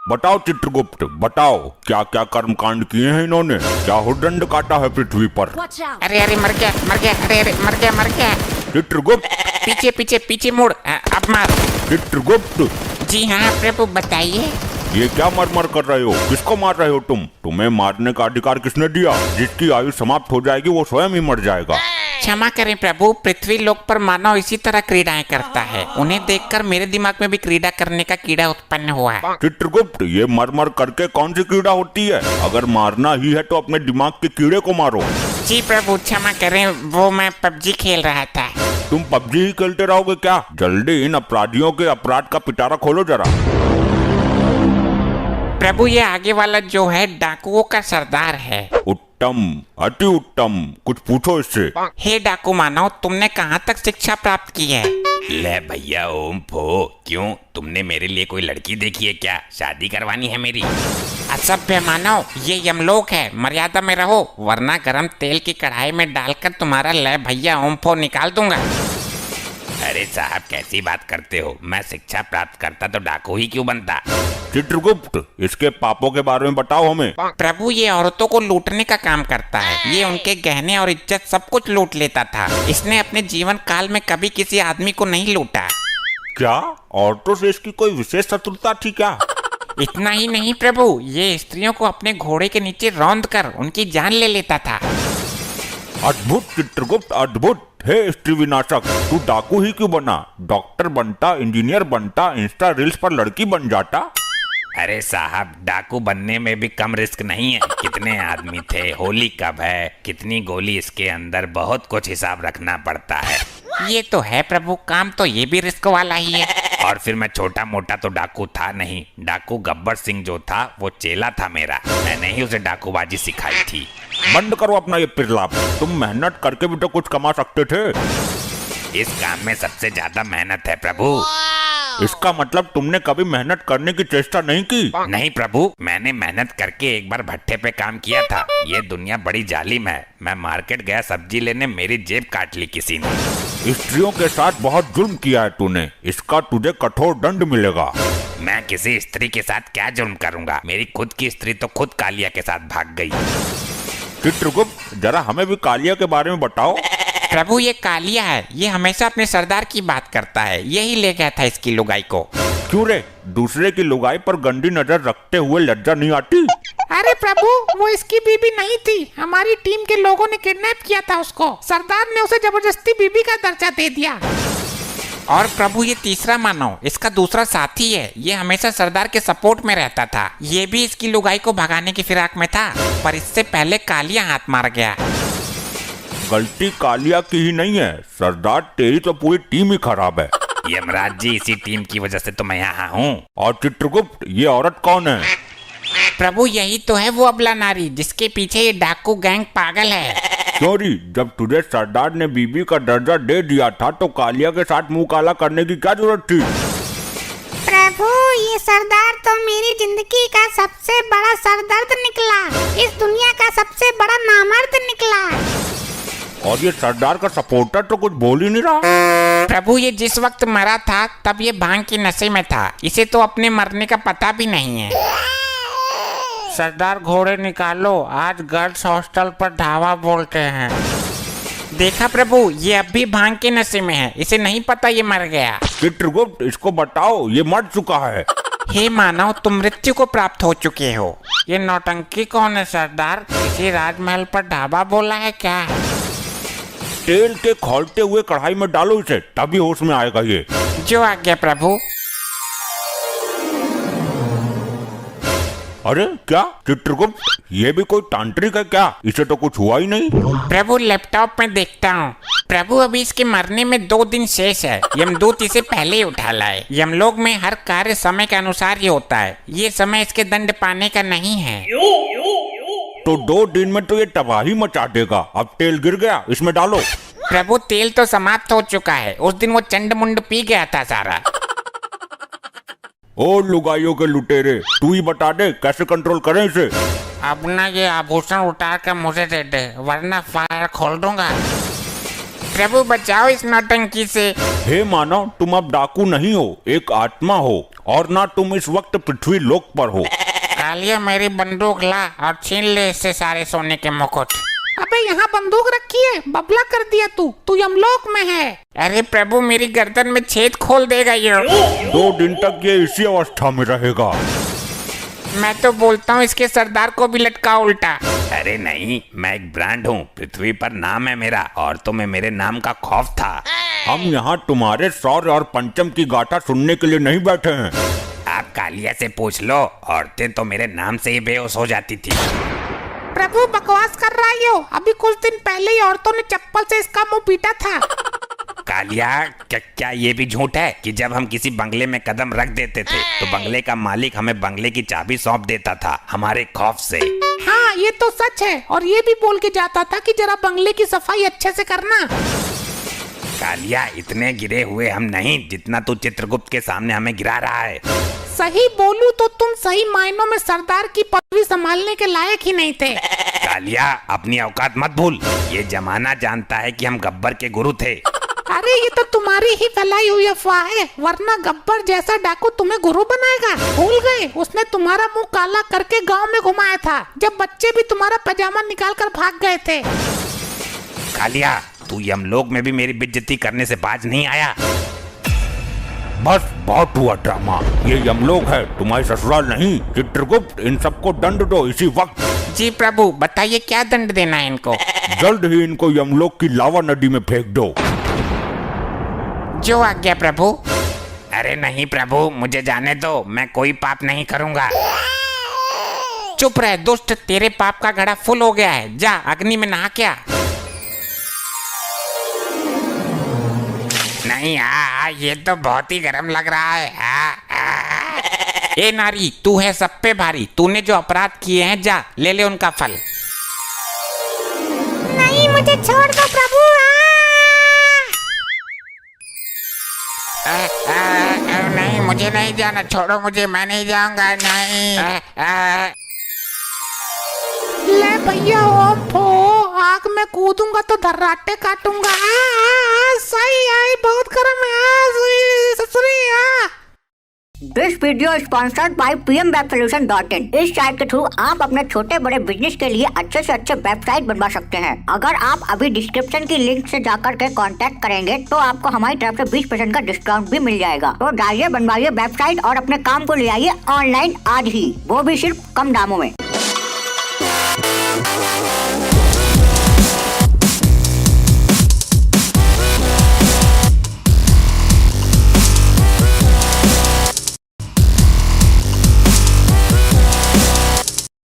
बताओ चित्रगुप्त, बताओ क्या क्या कर्मकांड किए हैं इन्होंने, क्या हुडदंड काटा है पृथ्वी पर। अरे अरे मर गया, अरे मर गया। चित्रगुप्त, पीछे पीछे पीछे मुड़, अब मार। चित्रगुप्त, जी हाँ प्रभु बताइए। ये क्या मरमर कर रहे हो, किसको मार रहे हो तुम? तुम्हें मारने का अधिकार किसने दिया? जिसकी आयु समाप्त हो जाएगी वो स्वयं ही मर जाएगा। क्षमा करें प्रभु, पृथ्वी लोक पर मानव इसी तरह क्रीड़ाएं करता है। उन्हें देखकर मेरे दिमाग में भी क्रीड़ा करने का कीड़ा उत्पन्न हुआ है। चित्रगुप्त, ये मरमर करके कौन सी कीड़ा होती है? अगर मारना ही है तो अपने दिमाग के कीड़े को मारो। जी प्रभु क्षमा करें, वो मैं पबजी खेल रहा था। तुम पबजी ही खेलते रहोगे क्या? जल्दी इन अपराधियों के अपराध का पिटारा खोलो जरा। प्रभु ये आगे वाला जो है डाकुओं का सरदार है। उत्तम, अति उत्तम, कुछ पूछो इससे। हे डाकू मानव, तुमने कहाँ तक शिक्षा प्राप्त की है? ले भैया ओम फो, क्यों तुमने मेरे लिए कोई लड़की देखी है क्या? शादी करवानी है मेरी? असभ्य मानव, ये यमलोक है, मर्यादा में रहो वरना गरम तेल की कढ़ाई में डालकर तुम्हारा ले भैया ओम फो निकाल दूंगा। अरे साहब कैसी बात करते हो, मैं शिक्षा प्राप्त करता तो डाकू ही क्यों बनता? चित्रगुप्त, इसके पापों के बारे में बताओ हमें। प्रभु ये औरतों को लूटने का काम करता है। ये उनके गहने और इज्जत सब कुछ लूट लेता था। इसने अपने जीवन काल में कभी किसी आदमी को नहीं लूटा। क्या औरतों से इसकी कोई विशेष शत्रुता थी क्या? इतना ही नहीं प्रभु, ये स्त्रियों को अपने घोड़े के नीचे रौंद कर उनकी जान ले लेता था। अद्भुत चित्रगुप्त, अद्भुत। हे स्त्री विनाशक, तू डाकू ही क्यों बना? डॉक्टर बनता, इंजीनियर बनता, इंस्टा रील्स पर लड़की बन जाता। अरे साहब डाकू बनने में भी कम रिस्क नहीं है। कितने आदमी थे, होली कब है, कितनी गोली इसके अंदर, बहुत कुछ हिसाब रखना पड़ता है। ये तो है प्रभु, काम तो ये भी रिस्क वाला ही है। और फिर मैं छोटा मोटा तो डाकू था नहीं। डाकू गब्बर सिंह जो था वो चेला था मेरा, मैंने ही उसे डाकूबाजी सिखाई थी। बंद करो अपना ये पिरलाप, तुम मेहनत करके भी तो कुछ कमा सकते थे। इस काम में सबसे ज्यादा मेहनत है प्रभु। इसका मतलब तुमने कभी मेहनत करने की चेष्टा नहीं की? नहीं प्रभु, मैंने मेहनत करके एक बार भट्टे पे काम किया था। ये दुनिया बड़ी जालिम है। मैं मार्केट गया सब्जी लेने, मेरी जेब काट ली किसी ने। स्त्रियों के साथ बहुत जुल्म किया है तूने, इसका तुझे कठोर दंड मिलेगा। मैं किसी स्त्री के साथ क्या जुल्म करूंगा? मेरी खुद की स्त्री तो खुद कालिया के साथ भाग गई। चित्रगुप्त, जरा हमें भी कालिया के बारे में बताओ। प्रभु ये कालिया है, ये हमेशा अपने सरदार की बात करता है। यही ले गया था इसकी लुगाई को। क्यों रे, दूसरे की लुगाई पर गंदी नजर रखते हुए लज्जा नहीं आती? अरे प्रभु, वो इसकी बीबी नहीं थी, हमारी टीम के लोगों ने किडनैप किया था उसको। सरदार ने उसे जबरदस्ती बीबी का दर्जा दे दिया। और प्रभु ये तीसरा मानव इसका दूसरा साथी है। ये हमेशा सरदार के सपोर्ट में रहता था। ये भी इसकी लुगाई को भगाने की फिराक में था, पर इससे पहले कालिया हाथ मार गया। गलती कालिया की ही नहीं है सरदार, तेरी तो पूरी टीम ही खराब है। यमराज जी, इसी टीम की वजह से तो मैं यहाँ हूँ। और चित्रगुप्त, ये औरत कौन है? प्रभु यही तो है वो अबला नारी जिसके पीछे ये डाकू गैंग पागल है। क्यों री, जब तुझे सरदार ने बीबी का दर्जा दे दिया था तो कालिया के साथ मुंह काला करने की क्या जरूरत थी? प्रभु ये सरदार तो मेरी जिंदगी का सबसे बड़ा सरदर्द निकला। इस दुनिया का सबसे बड़ा नामर्द निकला। और ये सरदार का सपोर्टर तो कुछ बोल ही नहीं रहा। प्रभु ये जिस वक्त मरा था तब ये भांग की नशे में था। इसे तो अपने मरने का पता भी नहीं है। सरदार घोड़े निकालो, आज गर्ल्स हॉस्टल पर ढाबा बोलते हैं। देखा प्रभु, ये अब भी भांग के नशे में है। इसे नहीं पता ये मर गया। चित्रगुप्त, इसको बताओ ये मर चुका है। हे मानव, तुम मृत्यु को प्राप्त हो चुके हो। ये नौटंकी कौन है सरदार? किसी राजमहल पर ढाबा बोला है क्या? तेल के खौलते हुए कढ़ाई में डालो इसे, तभी होश में आएगा ये। जो आज्ञा प्रभु। अरे क्या चित्रगुप्त, ये भी कोई तांत्रिक है क्या? इसे तो कुछ हुआ ही नहीं। प्रभु लैपटॉप में देखता हूँ। प्रभु अभी इसके मरने में 2 दिन शेष है। यमदूत इसे पहले ही उठा लाए। यमलोक में हर कार्य समय के अनुसार ही होता है। ये समय इसके दंड पाने का नहीं है। तो 2 दिन में तो ये तबाही मचा देगा। अब तेल गिर गया, इसमें डालो। प्रभु तेल तो समाप्त हो चुका है। उस दिन वो चंड मुंड पी गया था सारा। ओ लुगाइयों के लुटेरे, तू ही बता दे कैसे कंट्रोल करें इसे। अब ना ये आभूषण उतार कर मुझे दे दे, वरना फायर खोल दूंगा। प्रभु बचाओ इस नौटंकी से। हे मानव, तुम अब डाकू नहीं हो, एक आत्मा हो। और ना तुम इस वक्त पृथ्वी लोक पर हो। कालिया मेरी बंदूक ला और छीन ले इससे सारे सोने के मुकुट। अबे यहाँ बंदूक रखी है, बबला कर दिया तू यमलोक में है। अरे प्रभु मेरी गर्दन में छेद खोल देगा ये। 2 दिन तक ये इसी अवस्था में रहेगा। मैं तो बोलता हूँ इसके सरदार को भी लटका उल्टा। अरे नहीं, मैं एक ब्रांड हूँ, पृथ्वी पर नाम है मेरा, और तो मैं मेरे नाम का खौफ था। हम यहाँ तुम्हारे शौर्य और पंचम की गाथा सुनने के लिए नहीं बैठे हैं। आप कालिया से पूछ लो, औरतें तो मेरे नाम से ही बेहोश हो जाती थी। प्रभु बकवास कर रहा है, अभी कुछ दिन पहले ही औरतों ने चप्पल से इसका मुंह पीटा था। कालिया क्या ये भी झूठ है कि जब हम किसी बंगले में कदम रख देते थे तो बंगले का मालिक हमें बंगले की चाबी सौंप देता था हमारे खौफ से। हाँ ये तो सच है, और ये भी बोल के जाता था कि जरा बंगले की सफाई अच्छे से करना। कालिया इतने गिरे हुए हम नहीं जितना तू चित्रगुप्त के सामने हमें गिरा रहा है। सही बोलूं तो तुम सही मायनों में सरदार की पदवी संभालने के लायक ही नहीं थे। कालिया अपनी औकात मत भूल, ये जमाना जानता है कि हम गब्बर के गुरु थे। अरे ये तो तुम्हारी ही फैलाई हुई अफवाह है, वरना गब्बर जैसा डाकू तुम्हें गुरु बनाएगा। भूल गए उसने तुम्हारा मुंह काला करके गांव में घुमाया था, जब बच्चे भी तुम्हारा पजामा निकाल कर भाग गए थे। कालिया तू यमलोक में भी मेरी बेइज्जती करने से बाज नहीं आया। बस बहुत हुआ ड्रामा, ये यमलोक है तुम्हारी ससुराल नहीं। चित्रगुप्त इन सबको दंड दो इसी वक्त। जी प्रभु बताइए क्या दंड देना है इनको। जल्द ही इनको यमलोक की लावा नदी में फेंक दो। जो आज्ञा प्रभु। अरे नहीं प्रभु, मुझे जाने दो, मैं कोई पाप नहीं करूंगा। चुप रह दुष्ट, तेरे पाप का घड़ा फुल हो गया है, जा अग्नि में नहा क्या। नहीं ये तो बहुत ही गर्म लग रहा है। ए नारी तू है सब पे भारी, तूने जो अपराध किए हैं जा ले ले उनका फल। नहीं मुझे छोड़ दो प्रभु। नहीं मुझे नहीं जाना, छोड़ो मुझे, मैं नहीं जाऊंगा। नहीं ले भैया ओफो, आग में कूदूंगा तो धर्राटे काटूंगा। सही आई, बहुत गर्म है ससुरी। This video sponsored by pmwebsolution.in। इस साइट के थ्रू आप अपने छोटे बड़े बिजनेस के लिए अच्छे से अच्छे वेबसाइट बनवा सकते हैं। अगर आप अभी डिस्क्रिप्शन की लिंक से जाकर के कांटेक्ट करेंगे तो आपको हमारी तरफ से 20% का डिस्काउंट भी मिल जाएगा। तो जाइए बनवाइए वेबसाइट और अपने काम को ले आइए ऑनलाइन आज ही, वो भी सिर्फ कम दामों में।